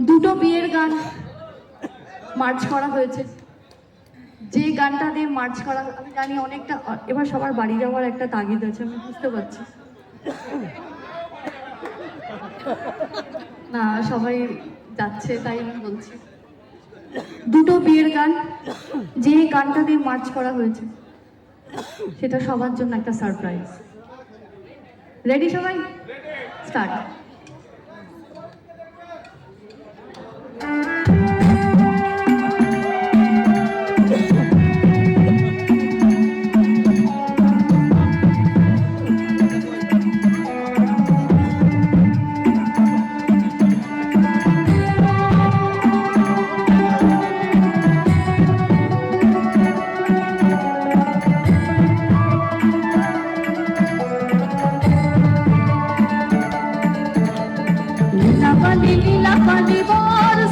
দুটো বিয়ের গান মার্চ করা হয়েছে। যে গানটা দিয়ে মার্চ করা, আমি জানি অনেকটা এবার সবার বাড়ি যাওয়ার একটা তাগিদ আছে, আমি বুঝতে পারছি। না, সবাই যাচ্ছে তাই আমি বলছি। দুটো বিয়ের গান, যে গানটা দিয়ে মার্চ করা হয়েছে সেটা সবার জন্য একটা সারপ্রাইজ। রেডি সবাই? স্টার্ট।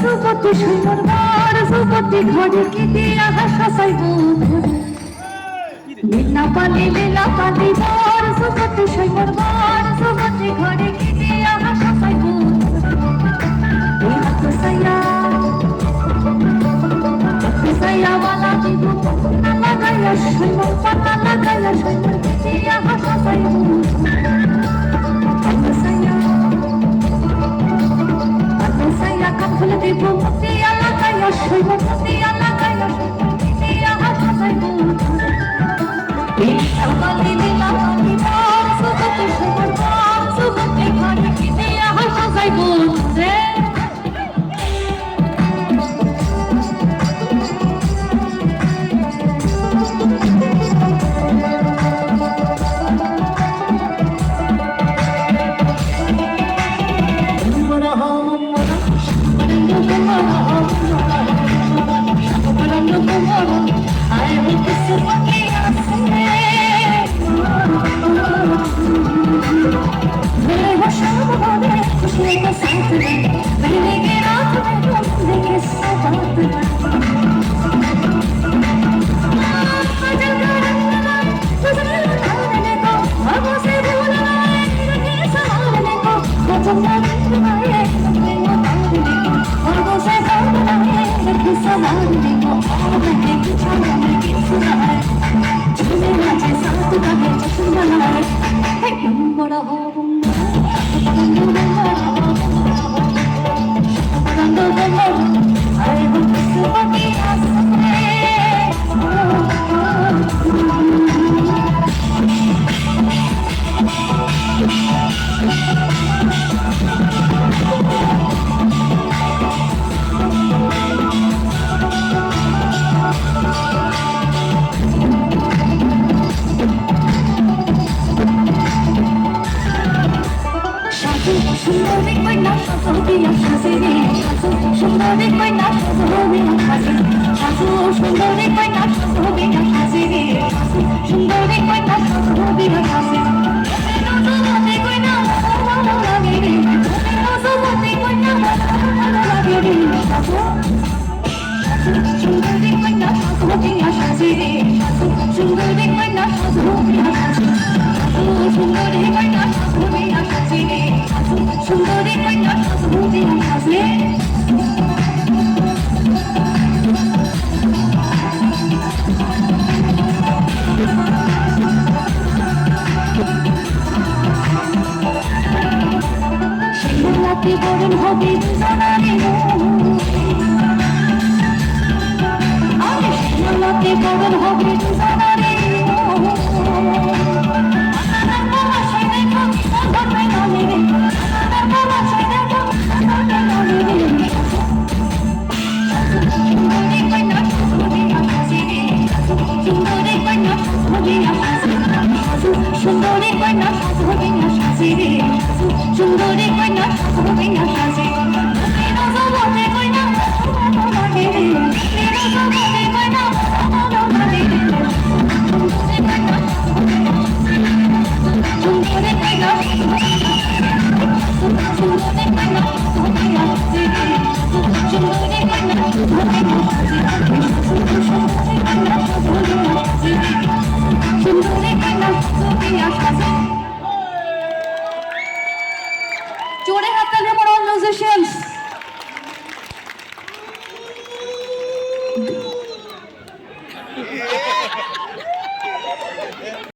সুপতি সুন্দর বার সুপতি ঘরে কেটে আহাসা সাইব লীলা পালি বার সুপতি সুন্দর বার সুপতি ঘরে কেটে আহাসা সাইব সাইয়া বালা দিব না লাগাইয়া সুন্দর পাতা লাগাইয়া সুন্দর কেটে আহাসা সাইব ফুলে দিব মতি লাগাইয়া শৈব মতি লাগাইয়া মতি আহাসা সাইব সকালে লীলা পালি বার সুপতি সুন্দর বার সুপতি ঘরে কেটে আহাসা সাইব রে সুন্দরী কন্যা সুন্দরী হাসি শাশু সুন্দরী কন্যা সুন্দরী হাসি সুন্দরী কন্যা সুন্দরী হাসি সুন্দরী কন্যা ভালো লাগে রে সুন্দরী কন্যা ভালো লাগে রে শাশু সুন্দরী কন্যা সুন্দরী হাসি রে সুন্দরী কন্যা সুন্দরী হাসি সুন্দরী কন্যা সুন্দরী হাসি রে সুন্দরী কন্যা সুন্দরী হাসি শিলাতে বরণ হবে দুজনারে শিলাতে বরণ হবে দুজনারে